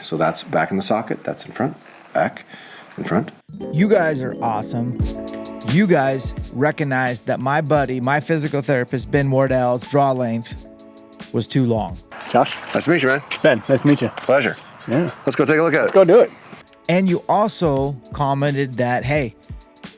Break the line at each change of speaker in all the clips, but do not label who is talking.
So that's back in the socket, that's in front, back, in front.
You guys are awesome. You guys recognize that my buddy, my physical therapist, Ben Wardell's draw length was too long.
Josh?
Nice to meet you, man.
Ben, nice to meet you.
Pleasure.
Yeah.
Let's go take a look at it.
Let's go do it.
And you also commented that, hey,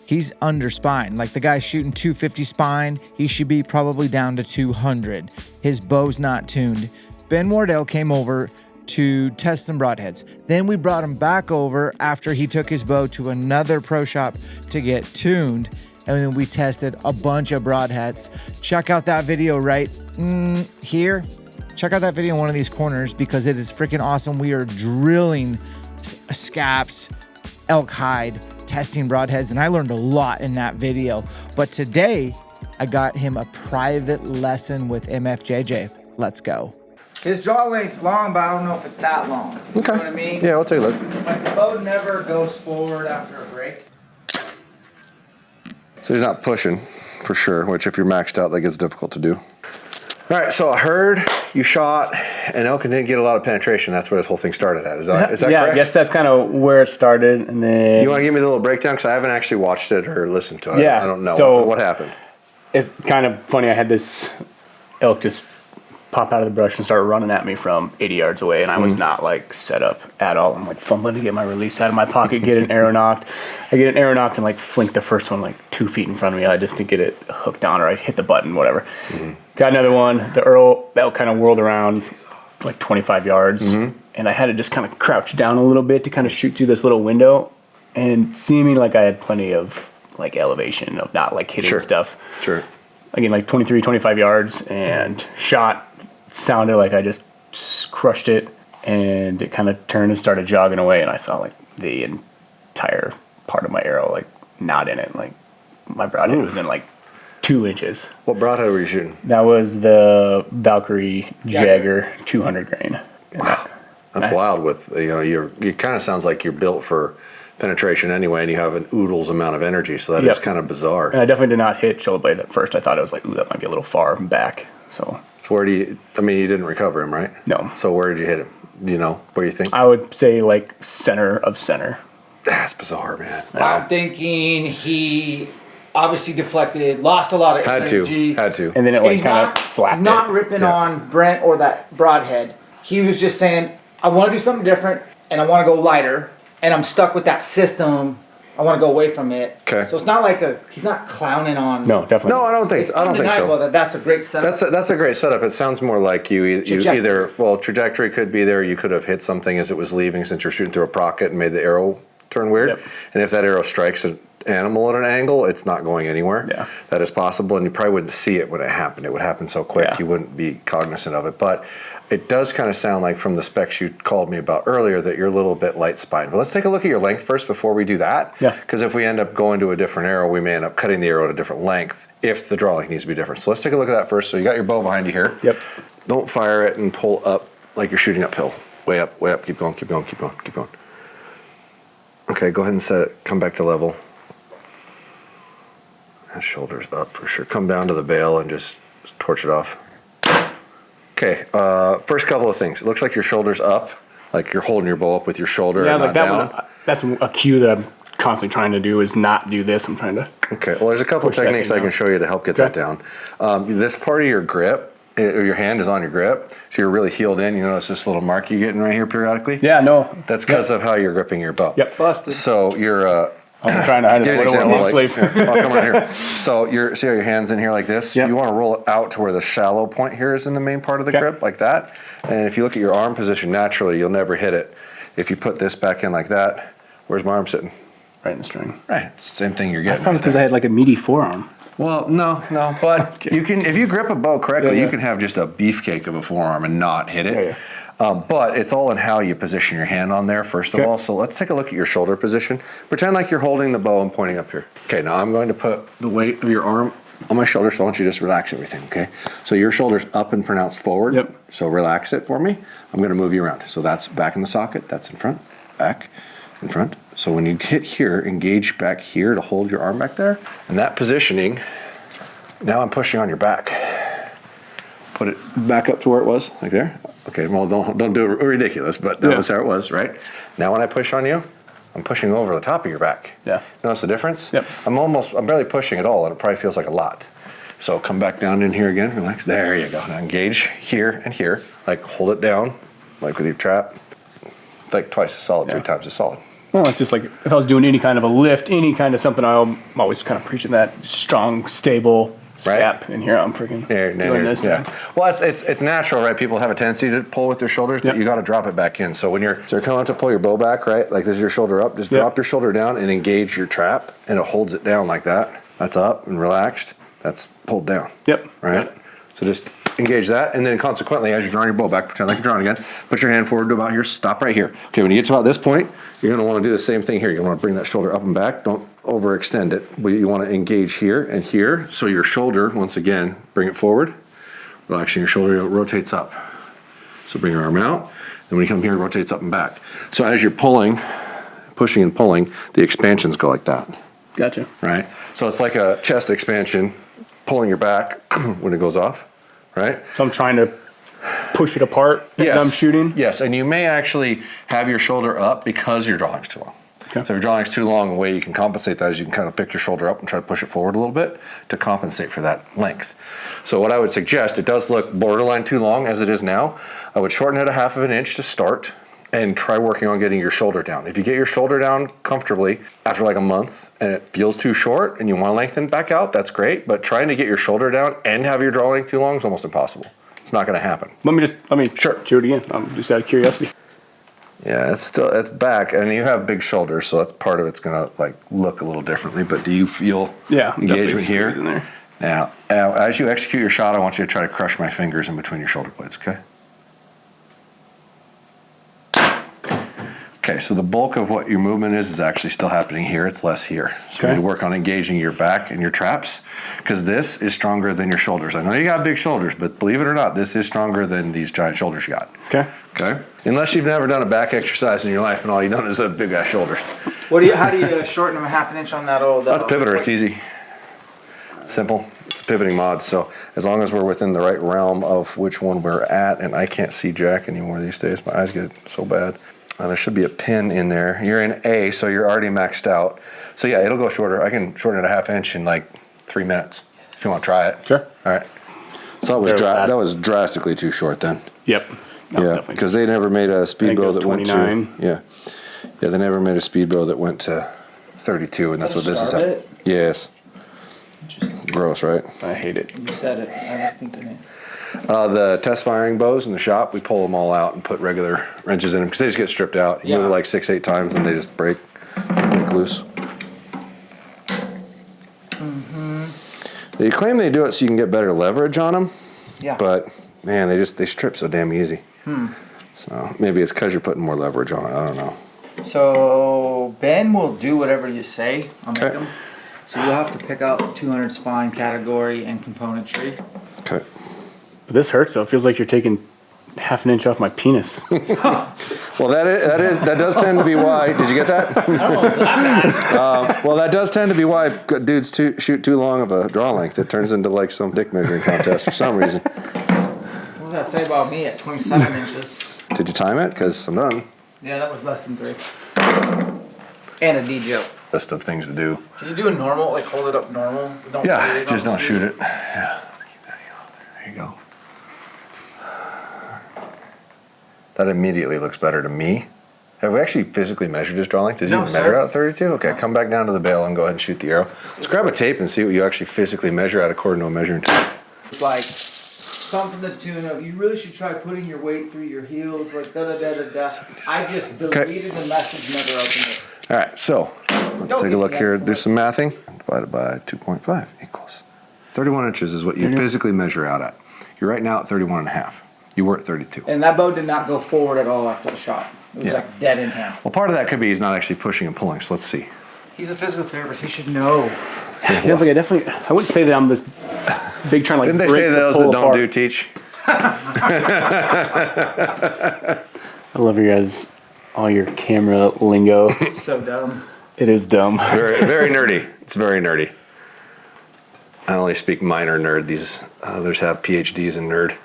he's under spine. Like the guy's shooting 250 spine, he should be probably down to 200. His bow's not tuned. Ben Wardell came over to test some broadheads. Then we brought him back over after he took his bow to another pro shop to get tuned. And then we tested a bunch of broadheads. Check out that video right here. Check out that video in one of these corners because it is freaking awesome. We are drilling scaps, elk hide, testing broadheads, and I learned a lot in that video. But today, I got him a private lesson with MFJJ. Let's go. His draw length's long, but I don't know if it's that long.
Okay.
You know what I mean?
Yeah, we'll take a look.
Like the bow never goes forward after a break.
So he's not pushing for sure, which if you're maxed out, that gets difficult to do. All right, so I heard you shot an elk and didn't get a lot of penetration. That's where this whole thing started at. Is that
Yeah,
correct?
I guess that's kind of where it started. And then
You want to give me the little breakdown? Because I haven't actually watched it or listened to it.
Yeah,
I don't know.
so-
what happened?
it's kind of funny. I had this elk just pop out of the brush and start running at me from 80 yards away, and I was not like set up at all. I'm like fumbling to get my release out of my pocket, get an arrow knocked. I get an arrow knocked and like flink the first one like 2 feet in front of me. I just to get it hooked on, or I hit the button, whatever. Got another one. The elk kind of whirled around like 25 yards, and I had to just kind of crouch down a little bit to kind of shoot through this little window, and seeming like I had plenty of like elevation of not like hitting stuff.
Sure.
Again, like 23, 25 yards, and shot. Sounded like I just crushed it, and it kind of turned and started jogging away, and I saw like the entire part of my arrow like not in it. Like my broadhead was in like 2 inches.
What broadhead were you shooting?
That was the Valkyrie Jagger 200 grain.
Wow, that's wild. With it kind of sounds like you're built for penetration anyway, and you have an oodles amount of energy, so that is kind of bizarre.
And I definitely did not hit shoulder blade at first. I thought it was like, ooh, that might be a little far back. So
where do you? I mean, you didn't recover him, right?
No.
So where did you hit him? Do you know? What do you think?
I would say like center of center.
That's bizarre, man.
I'm thinking he obviously deflected, lost a lot of energy.
Had to.
And then it
And
like
he's
kind of slapped
not
it.
ripping on Brent or that broadhead. He was just saying, I want to do something different, and I want to go lighter, and I'm stuck with that system. I want to go away from it.
Okay.
So it's not like he's not clowning on.
No, definitely.
No, I don't think.
It's
I don't think
undeniable
so.
that's a great setup.
That's a great setup. It sounds more like you
Trajectory.
either trajectory could be there. You could have hit something as it was leaving, since you're shooting through a procket and made the arrow turn weird.
Yep.
And if that arrow strikes an animal at an angle, it's not going anywhere.
Yeah.
That is possible, and you probably wouldn't see it when it happened. It would happen so quick,
Yeah.
you wouldn't be cognizant of it. But it does kind of sound like, from the specs you called me about earlier, that you're a little bit light spined. But let's take a look at your length first before we do that.
Yeah.
Because if we end up going to a different arrow, we may end up cutting the arrow at a different length if the draw length needs to be different. So let's take a look at that first. So you got your bow behind you here.
Yep.
Don't fire it and pull up like you're shooting uphill. Way up, way up. Keep going, keep going, keep going, keep going. Okay, go ahead and set it. Come back to level. That shoulder's up for sure. Come down to the bail and just torch it off. Okay, first couple of things. It looks like your shoulder's up, like you're holding your bow up with your shoulder and not
that
down.
one, that's a cue that I'm constantly trying to do, is not do this. I'm trying to.
Okay, well, there's a couple of
Push that
techniques
thing
I can
down.
show you to help get that down. This part of your grip, or your hand is on your grip, so you're really heeled in. You notice this little mark you're getting right here periodically?
Yeah, no.
That's because of how you're gripping your bow.
Yep.
Busted.
So you're...
I'm trying to hide
give
it.
you an example,
Long sleeve.
I'll come right here. So see how your hand's in here like this?
Yep.
You want to roll it out to where the shallow point here is in the main part of the grip, like that. And if you look at your arm position naturally, you'll never hit it. If you put this back in like that, where's my arm sitting?
Right in the string.
Right, same thing you're getting.
Last time it's because I had like a meaty forearm.
Well, no, but you can, if you grip a bow correctly, you can have just a beefcake of a forearm and not hit it. But it's all in how you position your hand on there, first of all. So let's take a look at your shoulder position. Pretend like you're holding the bow and pointing up here. Okay, now I'm going to put the weight of your arm on my shoulder, so I want you to just relax everything, okay? So your shoulder's up and pronounced forward.
Yep.
So relax it for me. I'm gonna move you around. So that's back in the socket, that's in front, back, in front. So when you hit here, engage back here to hold your arm back there. And that positioning, now I'm pushing on your back. Put it back up to where it was, like there. Okay, well, don't do it ridiculous, but that was how it was, right? Now when I push on you, I'm pushing over the top of your back.
Yeah.
Notice the difference?
Yep.
I'm barely pushing at all, and it probably feels like a lot. So come back down in here again, relax. There you go. Now engage here and here. Like hold it down, like with your trap. Like twice as solid, 3 times as solid.
Well, it's just like if I was doing any kind of a lift, any kind of something, I'm always kind of preaching that strong, stable strap. And here I'm freaking doing this.
Yeah. Well, it's natural, right? People have a tendency to pull with their shoulders, but you got to drop it back in. So when you're coming up to pull your bow back, right? Like this is your shoulder up. Just drop your shoulder down and engage your trap, and it holds it down like that. That's up and relaxed. That's pulled down.
Yep.
Right? So just engage that, and then consequently, as you're drawing your bow back, pretend like you're drawing again. Put your hand forward to about here. Stop right here. Okay, when you get to about this point, you're going to want to do the same thing here. You want to bring that shoulder up and back. Don't overextend it. But you want to engage here and here. So your shoulder, once again, bring it forward. Relaxing your shoulder, it rotates up. So bring your arm out. Then when you come here, it rotates up and back. So as you're pulling, pushing and pulling, the expansions go like that.
Gotcha.
Right? So it's like a chest expansion, pulling your back when it goes off. Right?
So I'm trying to push it apart as I'm shooting?
Yes, and you may actually have your shoulder up because your drawing's too long. Okay. So if your drawing's too long, the way you can compensate that is you can kind of pick your shoulder up and try to push it forward a little bit to compensate for that length. So what I would suggest, it does look borderline too long as it is now. I would shorten it 1/2 inch to start and try working on getting your shoulder down. If you get your shoulder down comfortably after like a month and it feels too short and you want to lengthen back out, that's great. But trying to get your shoulder down and have your draw length too long is almost impossible. It's not going to happen.
Let me shoot it again. I'm just out of curiosity.
Yeah, it's back, and you have big shoulders, so that's part of it's going to like look a little differently. But do you feel engagement here? In there. Now, as you execute your shot, I want you to try to crush my fingers in between your shoulder blades. Okay. Okay, so the bulk of what your movement is actually still happening here. It's less here. So we need to work on engaging your back and your traps, because this is stronger than your shoulders. I know you got big shoulders, but believe it or not, this is stronger than these giant shoulders you got. Okay. Okay. Unless you've never done a back exercise in your life and all you've done is have big ass shoulders.
How do you shorten them 1/2 inch on that old?
That's pivoter. It's easy. It's simple. It's a pivoting mod. So as long as we're within the right realm of which one we're at, and I can't see jack anymore these days. My eyes get so bad. There should be a pin in there. You're in A, so you're already maxed out. So yeah, it'll go shorter. I can shorten it 1/2 inch in like 3 minutes. If you want to try it.
Sure.
All right. So that was drastically too short then.
Yep.
Yeah, because they never made a speed bow that went to. Yeah, they never made a speed bow that went to 32, and that's what this is at. Yes. Interesting. Gross, right?
I hate it.
You said it. I was thinking it.
The test firing bows in the shop, we pull them all out and put regular wrenches in them because they just get stripped out. You move it like 6-8 times and they just break loose. Mm-hmm. They claim they do it so you can get better leverage on them. Yeah. But man, they strip so damn easy. So maybe it's because you're putting more leverage on it. I don't know.
So Ben will do whatever you say. I'll make them. So you'll have to pick out 200 spine category and componentry.
Okay.
But this hurts though. It feels like you're taking 1/2 inch off my penis.
Well, that does tend to be why. Did you get that? I don't know that. Well, that does tend to be why dudes shoot too long of a draw length. It turns into like some dick measuring contest for some reason.
What does that say about me at 27 inches?
Did you time it? Because I'm done.
Yeah, that was less than 3. And a D-joke.
List of things to do.
Can you do a normal, like hold it up normal?
Just don't shoot it. Yeah. There you go. That immediately looks better to me. Have we actually physically measured his draw length? Did you measure out 32? Okay, come back down to the bail and go ahead and shoot the arrow. Let's grab a tape and see what you actually physically measure out according to a measuring tape.
It's like something to the tune of, you really should try putting your weight through your heels, like da-da-da-da-da. I just deleted the message, never opened it.
All right, so let's take a look here. Do some mathing. Divided by 2.5 equals 31 inches is what you physically measure out at. You're right now at 31.5. You were at 32.
And that bow did not go forward at all after the shot. It was like dead in hand.
Well, part of that could be he's not actually pushing and pulling, so let's see.
He's a physical therapist. He should know.
I wouldn't say that I'm this big trying to like
Didn't they say those that don't do teach?
I love you guys, all your camera lingo.
It's so dumb.
It is dumb.
It's very, very nerdy. It's very nerdy. I only speak minor nerd. These others have PhDs in nerd.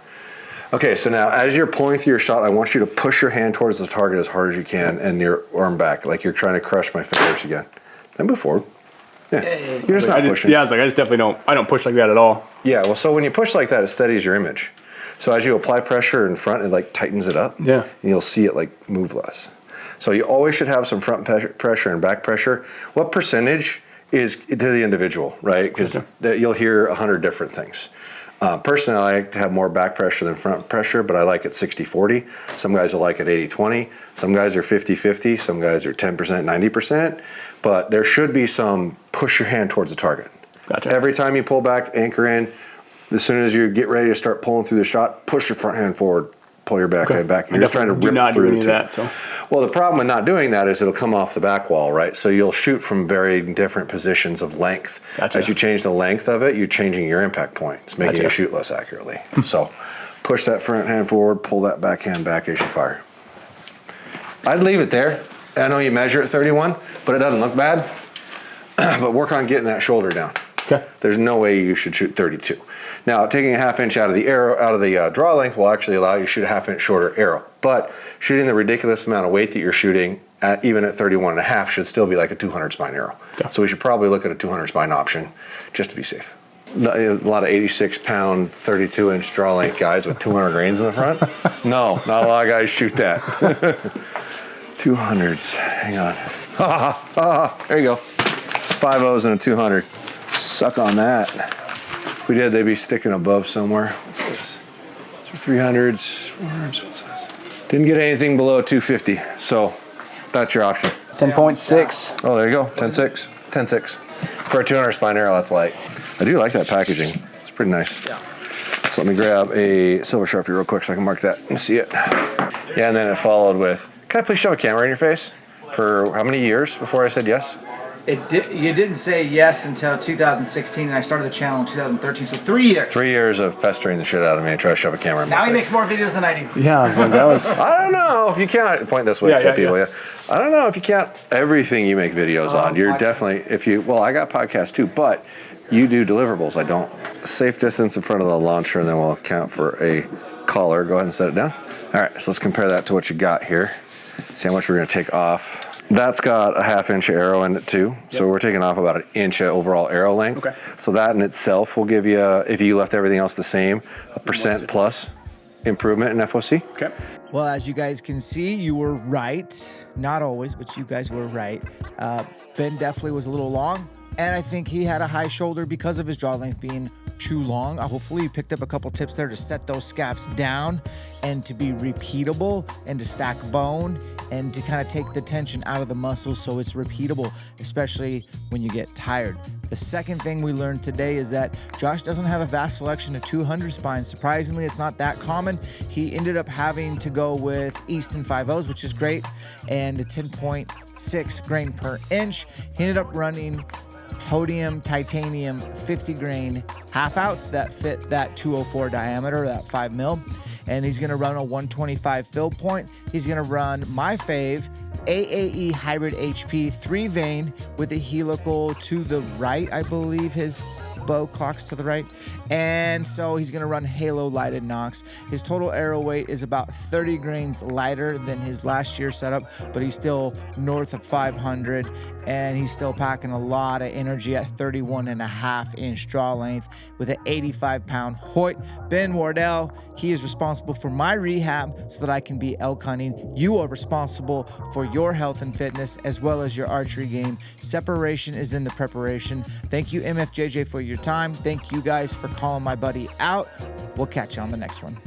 Okay, so now as you're pulling through your shot, I want you to push your hand towards the target as hard as you can and your arm back, like you're trying to crush my fingers again. Then move forward. Yeah, you're just not pushing.
Yeah, I was like, I just definitely don't push like that at all.
Yeah, well, so when you push like that, it steadies your image. So as you apply pressure in front, it like tightens it up.
Yeah.
And you'll see it like move less. So you always should have some front pressure and back pressure. What percentage is to the individual, right? Because you'll hear 100 different things. Personally, I like to have more back pressure than front pressure, but I like it 60-40. Some guys will like it 80-20. Some guys are 50-50. Some guys are 10%, 90%. But there should be some push your hand towards the target.
Gotcha.
Every time you pull back, anchor in, as soon as you get ready to start pulling through the shot, push your front hand forward, pull your back hand back. You're just trying to rip through the
that. So.
Well, the problem with not doing that is it'll come off the back wall, right? So you'll shoot from very different positions of length.
Gotcha.
As you change the length of it, you're changing your impact point. It's making you shoot less accurately. So push that front hand forward, pull that back hand back as you fire. I'd leave it there. I know you measure at 31, but it doesn't look bad. But work on getting that shoulder down.
Okay.
There's no way you should shoot 32. Now, taking a ½ inch out of the arrow, out of the draw length will actually allow you to shoot a ½ inch shorter arrow. But shooting the ridiculous amount of weight that you're shooting, even at 31.5, should still be like a 200 spine arrow. Okay. So we should probably look at a 200 spine option just to be safe. A lot of 86-pound, 32-inch draw length guys with 200 grains in the front. No, not a lot of guys shoot that. 200s. Hang on. There you go. 5 O's and a 200. Suck on that. If we did, they'd be sticking above somewhere. What's this? 300s, 400s, what size? Didn't get anything below 250, so that's your option.
10.6.
Oh, there you go, 10.6. 10.6. For a 200 spine arrow, that's light. I do like that packaging. It's pretty nice. Yeah. So let me grab a silver Sharpie real quick so I can mark that and see it. Yeah, and then it followed with, can I please shove a camera in your face? For how many years before I said yes?
You didn't say yes until 2016, and I started the channel in 2013, so 3 years.
3 years of pestering the shit out of me and try to shove a camera in my face.
Now he makes more videos than I do.
Yeah, I was like, that was...
I don't know if you count, point this way to people. Yeah. I don't know if you count everything you make videos on. You're definitely, well, I got podcasts too, but you do deliverables. I don't. Safe distance in front of the launcher, and then we'll count for a collar. Go ahead and set it down. All right, so let's compare that to what you got here. See how much we're going to take off. That's got a ½ inch arrow in it too. Yep. So we're taking off about 1 inch of overall arrow length. Okay. So that in itself will give you, if you left everything else the same, a % plus improvement in FOC.
Okay.
Well, as you guys can see, you were right. Not always, but you guys were right. Ben definitely was a little long, and I think he had a high shoulder because of his draw length being too long. Hopefully you picked up a couple tips there to set those scaps down and to be repeatable and to stack bone and to kind of take the tension out of the muscles so it's repeatable, especially when you get tired. The second thing we learned today is that Josh doesn't have a vast selection of 200 spines. Surprisingly, it's not that common. He ended up having to go with Easton 5.0s, which is great, and a 10.6 grain per inch. He ended up running Podium titanium 50 grain half outs that fit that 204 diameter, that 5 mil. And he's gonna run a 125 fill point. He's gonna run my fave, AAE hybrid HP 3 vein with a helical to the right. I believe his bow clocks to the right. And so he's gonna run halo lighted nocks. His total arrow weight is about 30 grains lighter than his last year's setup, but he's still north of 500, and he's still packing a lot of energy at 31.5 inch draw length with an 85-pound Hoyt. Ben Wardell, he is responsible for my rehab so that I can be elk hunting. You are responsible for your health and fitness as well as your archery game. Separation is in the preparation. Thank you, MFJJ, for your time. Thank you guys for calling my buddy out. We'll catch you on the next one.